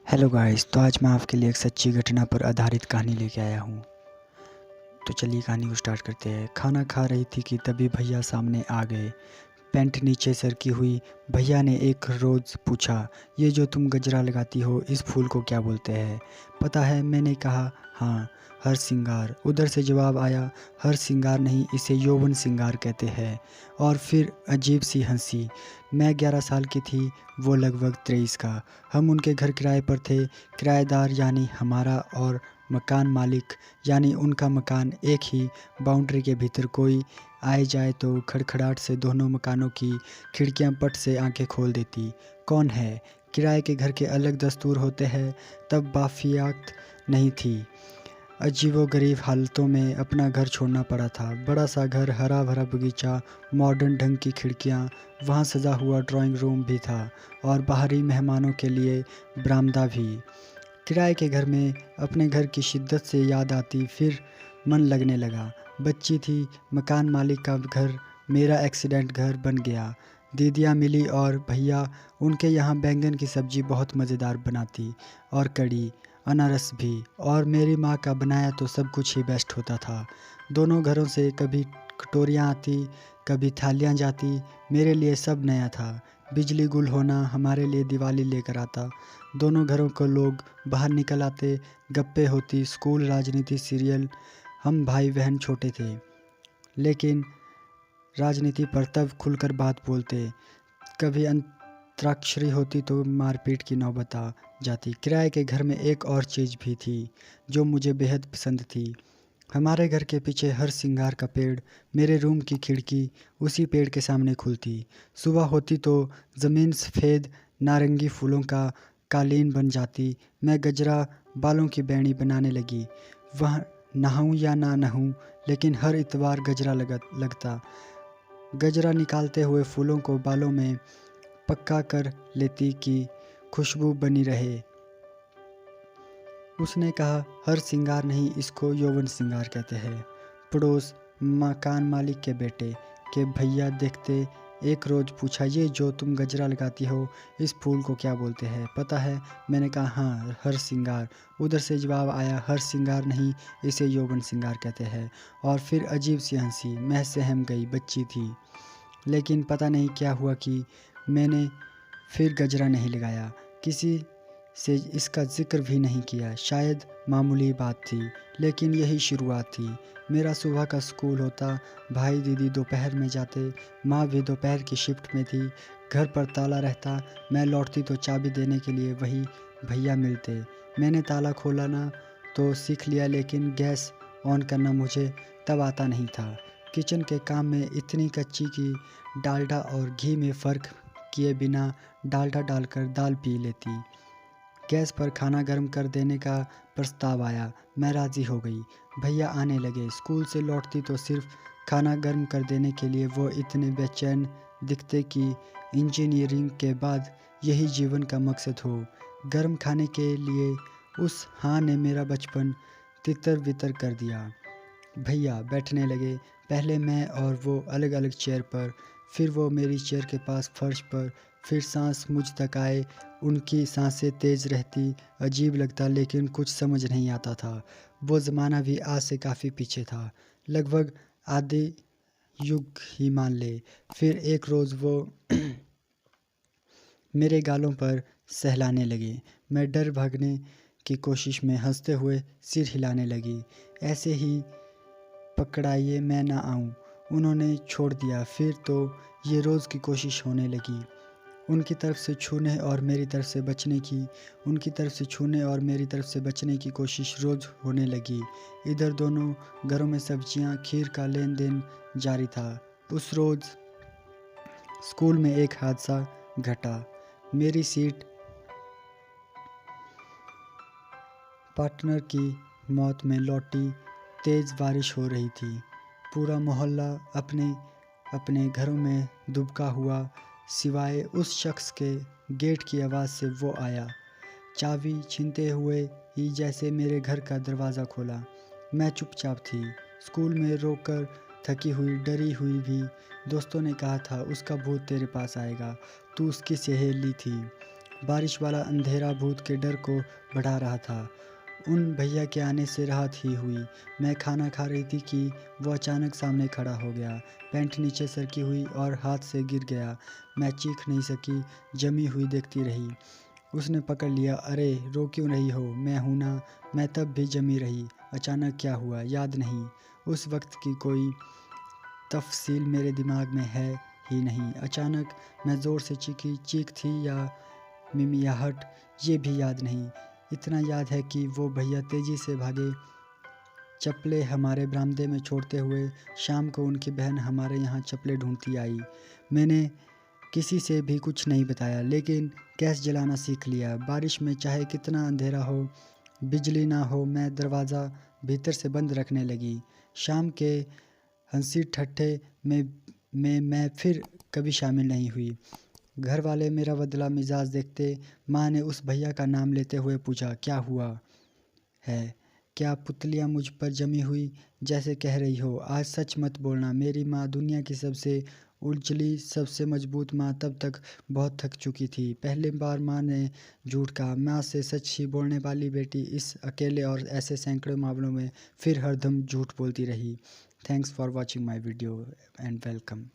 Hello guys, तो आज मैं आपके लिए एक सच्ची घटना पर आधारित कहानी लेके आया हूँ। तो चलिए कहानी को स्टार्ट करते हैं। खाना खा रही थी कि तभी भैया सामने आ गए। पैंट नीचे सरकी हुई। भैया ने एक रोज़ पूछा, ये जो तुम गजरा लगाती हो इस फूल को क्या बोलते हैं? पता है, मैंने कहा, हाँ, हर सिंगार। उधर से जवाब आया, हर सिंगार नहीं, इसे यौवन सिंगार कहते हैं। और फिर अजीब सी हंसी। मैं 11 साल की थी, वो लगभग 23 का। हम उनके घर किराए पर थे। किराएदार यानी हमारा, और मकान मालिक यानी उनका मकान। एक ही बाउंड्री के भीतर कोई आए जाए तो खड़खड़ाहट से दोनों मकानों की खिड़कियां पट से आंखें खोल देती। कौन है? किराए के घर के अलग दस्तूर होते हैं, तब बाफियात नहीं थी। अजीबोगरीब हालतों में अपना घर छोड़ना पड़ा था। बड़ा सा घर, हरा भरा बगीचा, मॉडर्न ढंग की खिड़कियां, वहाँ सजा हुआ ड्राइंग रूम भी था और बाहरी मेहमानों के लिए बरामदा भी। किराए के घर में अपने घर की शिद्दत से याद आती, फिर मन लगने लगा। बच्ची थी, मकान मालिक का घर मेरा एक्सीडेंट घर बन गया। दीदियाँ मिली और भैया, उनके यहाँ बैंगन की सब्ज़ी बहुत मज़ेदार बनाती, और कड़ी, अनारस भी, और मेरी माँ का बनाया तो सब कुछ ही बेस्ट होता था। दोनों घरों से कभी कटोरियाँ आती, कभी थालियाँ जाती। मेरे लिए सब नया था। बिजली गुल होना हमारे लिए दिवाली लेकर आता। दोनों घरों को लोग बाहर निकल आते, गप्पे होती, स्कूल, राजनीति, सीरियल। हम भाई बहन छोटे थे, लेकिन राजनीति पर तब खुलकर बात बोलते। कभी अंतराक्षरी होती तो मारपीट की नौबत आ जाती। किराए के घर में एक और चीज़ भी थी जो मुझे बेहद पसंद थी। हमारे घर के पीछे हर सिंगार का पेड़। मेरे रूम की खिड़की उसी पेड़ के सामने खुलती। सुबह होती तो ज़मीन सफ़ेद नारंगी फूलों का कालीन बन जाती। मैं गजरा, बालों की बेड़ी बनाने लगी। वह नहाऊं या ना नहाऊं, लेकिन हर इतवार गजरा लगता। गजरा निकालते हुए फूलों को बालों में पक्का कर लेती कि खुशबू बनी रहे। उसने कहा, हर सिंगार नहीं, इसको यौवन सिंगार कहते हैं। पड़ोस मकान मालिक के बेटे के भैया देखते एक रोज़ पूछा, ये जो तुम गजरा लगाती हो इस फूल को क्या बोलते हैं? पता है, मैंने कहा, हाँ, हर सिंगार। उधर से जवाब आया, हर सिंगार नहीं, इसे यौवन सिंगार कहते हैं। और फिर अजीब सी हंसी। मैं सहम गई, बच्ची थी। लेकिन पता नहीं क्या हुआ कि मैंने फिर गजरा नहीं लगाया, किसी से इसका जिक्र भी नहीं किया। शायद मामूली बात थी, लेकिन यही शुरुआत थी। मेरा सुबह का स्कूल होता, भाई दीदी दोपहर में जाते, माँ भी दोपहर की शिफ्ट में थी। घर पर ताला रहता। मैं लौटती तो चाबी देने के लिए वही भैया मिलते। मैंने ताला खोला ना तो सीख लिया, लेकिन गैस ऑन करना मुझे तब आता नहीं था। किचन के काम में इतनी कच्ची कि डालडा और घी में फ़र्क किए बिना डालडा डालकर दाल पी लेती। गैस पर खाना गर्म कर देने का प्रस्ताव आया। मैं राज़ी हो गई। भैया आने लगे। स्कूल से लौटती तो सिर्फ खाना गर्म कर देने के लिए वो इतने बेचैन दिखते कि इंजीनियरिंग के बाद यही जीवन का मकसद हो। गर्म खाने के लिए उस हाँ ने मेरा बचपन तितर बितर कर दिया। भैया बैठने लगे। पहले मैं और वो अलग अलग चेयर पर, फिर वो मेरी चेयर के पास फर्श पर, फिर सांस मुझ तक आए। उनकी सांसें तेज़ रहती। अजीब लगता, लेकिन कुछ समझ नहीं आता था। वो ज़माना भी आज से काफ़ी पीछे था, लगभग आधे युग ही मान ले। फिर एक रोज़ वो मेरे गालों पर सहलाने लगे। मैं डर भागने की कोशिश में हंसते हुए सिर हिलाने लगी। ऐसे ही पकड़ाइए, मैं ना आऊँ। उन्होंने छोड़ दिया। फिर तो ये रोज़ की कोशिश होने लगी, उनकी तरफ से छूने और मेरी तरफ से बचने की। उनकी तरफ से छूने और मेरी तरफ से बचने की कोशिश रोज़ होने लगी। इधर दोनों घरों में सब्जियां, खीर का लेन देन जारी था। उस रोज़ स्कूल में एक हादसा घटा। मेरी सीट पार्टनर की मौत में लौटी। तेज़ बारिश हो रही थी। पूरा मोहल्ला अपने अपने घरों में दुबका हुआ, सिवाय उस शख्स के। गेट की आवाज़ से वो आया, चाबी छीनते हुए ही जैसे मेरे घर का दरवाज़ा खोला। मैं चुपचाप थी। स्कूल में रोकर थकी हुई, डरी हुई भी। दोस्तों ने कहा था, उसका भूत तेरे पास आएगा। तू उसकी सहेली थी। बारिश वाला अंधेरा भूत के डर को बढ़ा रहा था। उन भैया के आने से राहत ही हुई। मैं खाना खा रही थी कि वो अचानक सामने खड़ा हो गया। पैंट नीचे सरकी हुई और हाथ से गिर गया। मैं चीख नहीं सकी, जमी हुई देखती रही। उसने पकड़ लिया। अरे रो क्यों रही हो, मैं हूं ना। मैं तब भी जमी रही। अचानक क्या हुआ याद नहीं। उस वक्त की कोई तफसील मेरे दिमाग में है ही नहीं। अचानक मैं ज़ोर से चीखी। चीख थी या मिमियाहट ये भी याद नहीं। इतना याद है कि वो भैया तेज़ी से भागे, चप्पलें हमारे बरामदे में छोड़ते हुए। शाम को उनकी बहन हमारे यहाँ चप्पलें ढूंढती आई। मैंने किसी से भी कुछ नहीं बताया, लेकिन गैस जलाना सीख लिया। बारिश में चाहे कितना अंधेरा हो, बिजली ना हो, मैं दरवाज़ा भीतर से बंद रखने लगी। शाम के हंसी ठट्ठे में मैं फिर कभी शामिल नहीं हुई। घर वाले मेरा बदला मिजाज देखते माँ ने उस भैया का नाम लेते हुए पूछा, क्या हुआ है? क्या पुतलियाँ मुझ पर जमी हुई जैसे कह रही हो? आज सच मत बोलना। मेरी माँ दुनिया की सबसे उजली सबसे मजबूत माँ तब तक बहुत थक चुकी थी। पहली बार माँ ने झूठ कहा। माँ से सच ही बोलने वाली बेटी इस अकेले और ऐसे सैकड़ों मामलों में फिर हरदम झूठ बोलती रही। Thanks for watching my video and welcome.